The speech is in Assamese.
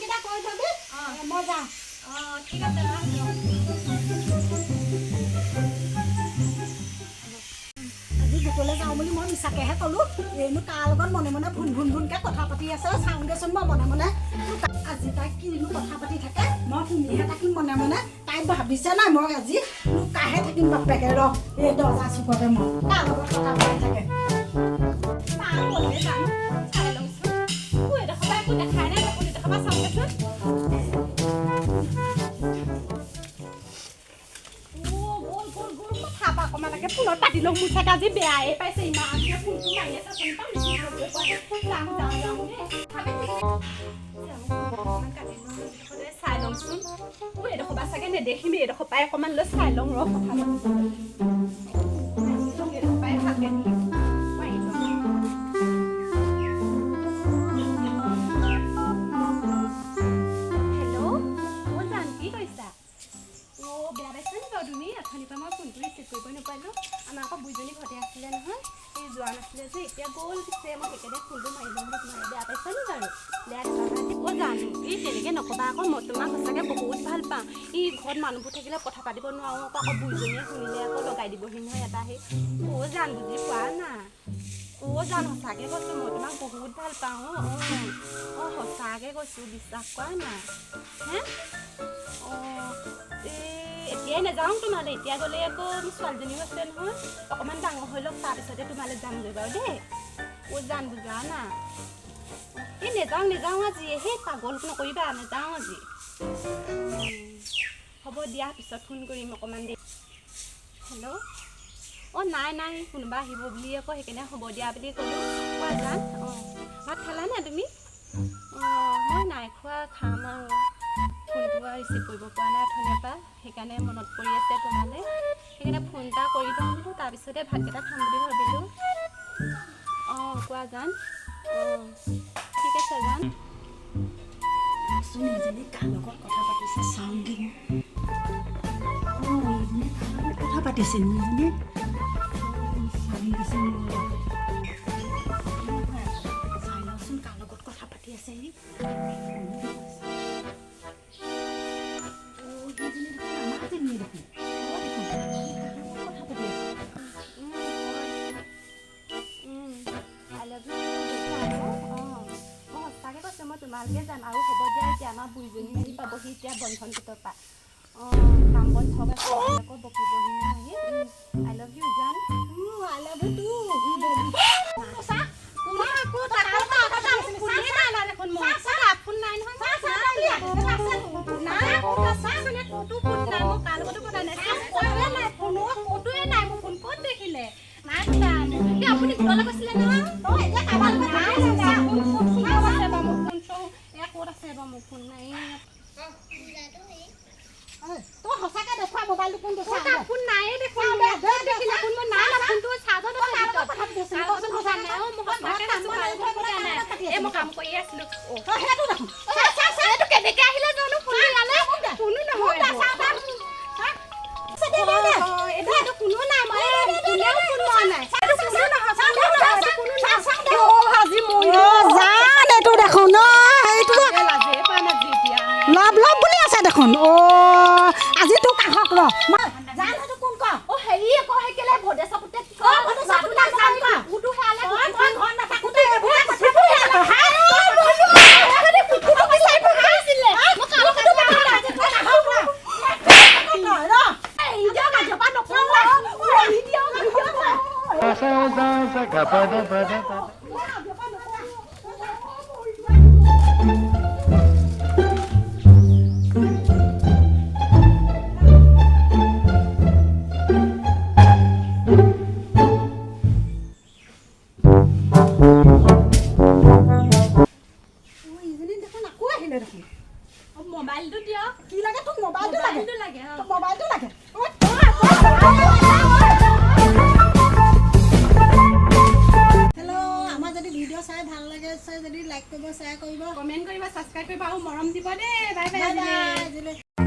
কেইটা কৈ থবি মই যাওঁ ঠিক আছে আজি গোটলৈ যাওঁ বুলি মই মিছাকেহে ক'লোঁ এইনো কাৰ লগত মনে মনে ভুন ভুন ভুনকৈ কথা পাতি আছে চাওঁগেচোন মই মনে মনে আজি তাই কিনো কথা পাতি থাকে মই শুনিহে থাকিম মনে মনে তাই ভাবিছে নাই মই আজি লুকাহে থাকিম বাপেকে ৰ এই দৰ্জা চুকতে মই কাৰ লগত কথা পাতি থাকে ফুলত পাতি লওঁ মোৰ চাগে আজি বেয়াই পাইছে ইমান ফুলটো মাৰি আছে চাই লওঁচোন এইডোখৰ পৰা চাগে নেদেখিম এইডোখৰ পাই অকণমান লৈ চাই লওঁ ৰ কথা এইডোখৰ পাই ভালকে আমাৰ আকৌ বুইজনী ঘৰতে আছিলে নহয় এই যোৱা নাছিলে যে এতিয়া গ'ল পিছে মই সেইকাৰণে ফুলটো মাৰি লওঁ বুলি তোমাৰে বেয়া পাইছা নি বাৰু বেয়া নাপাবা জানো এই তেনেকৈ নক'বা আকৌ মই তোমাক সঁচাকৈ বহুত ভাল পাওঁ ই ঘৰত মানুহবোৰ থাকিলে কথা পাতিব নোৱাৰোঁ আকৌ বুইজনীয়ে শুনিলে আকৌ লগাই দিবহি নহয় এটা সেই জান বুজি পোৱা না জান সঁচাকৈ কৈছোঁ মই তোমাক বহুত ভাল পাওঁ সঁচাকৈ কৈছোঁ বিশ্বাস কৰা না হে এতিয়াই নাযাওঁ তোমালৈ এতিয়া গ'লে আকৌ মোৰ ছোৱালীজনীও আছে নহয় অকণমান ডাঙৰ হৈ লওক তাৰপিছতে তোমালৈ যামগৈ বাৰু দেই জান বুজা না এই নেযাওঁ আজি সেই পাগল নকৰিবা নেযাওঁ আজি হ'ব দিয়া পিছত ফোন কৰিম অকণমান দেৰি হেল্ল' নাই কোনোবা আহিব বুলি আকৌ সেইকাৰণে হ'ব দিয়া বুলি ক'লোঁ কোৱা জান ভাত খালা নাই তুমি মই নাই খোৱা খাম আৰু ফোনটো ৰিচিভ কৰিব পৰা নাই অথনিৰ পৰা সেইকাৰণে মনত পৰি আছে তোমালৈ সেইকাৰণে ফোন এটা কৰি লওঁ বোলো তাৰপিছতে ভাতকেইটা খাম বুলি ভাবিলোঁ কোৱা জান ঠিক আছে জান এইজনী কাৰ লগত কথা পাতিছে চাওঁগৈ এইজনী কাৰ লগত কথা পাতিছে এইজনী চাই লওঁচোন কাৰ লগত কথা পাতি আছে মই তোমালোকে যাম আৰু হ'ব দিয়া এতিয়া আমাৰ বুইজনী আহি পাবহি এতিয়া বন্ধন গোটৰ পৰা কাম বন চব আছে আকৌ বকিবহি আহি আই লাভ ইউ জান আই লাভ ইউ টু আপুনি ঘৰলৈ গৈছিলে নহয় ক'ত আছে বাৰু মোৰ ফোন নাই তই সঁচাকৈ দেখুৱা মোবাইলটো কোনটো ফোন নাইয়ে দেখোন ফোনটো মই কাম কৰি আছিলো কেনেকে আহিলে জানো ফোন কোনো নহয় এইটো কোনো নাই মই কোনেও ফোন মৰা নাই এইটো দেখোন লভ লভ বুলি আছে দেখোন আজি তোক কাষক ৰ জান সেইটো কোন ক হেৰি আকৌ কেলে ভদেছা পুতে মোবাইলটো দিয়ক কি লাগে তোক মোবাইলটো লাগে মোবাইলটো লাগে হেল্ল' আমাৰ যদি ভিডিঅ' চাই ভাল লাগে যদি লাইক কৰিব শ্বেয়াৰ কৰিব কমেণ্ট কৰিব ছাবস্ক্ৰাইব কৰিব আৰু মৰম দিব দেই বাই বাই বাই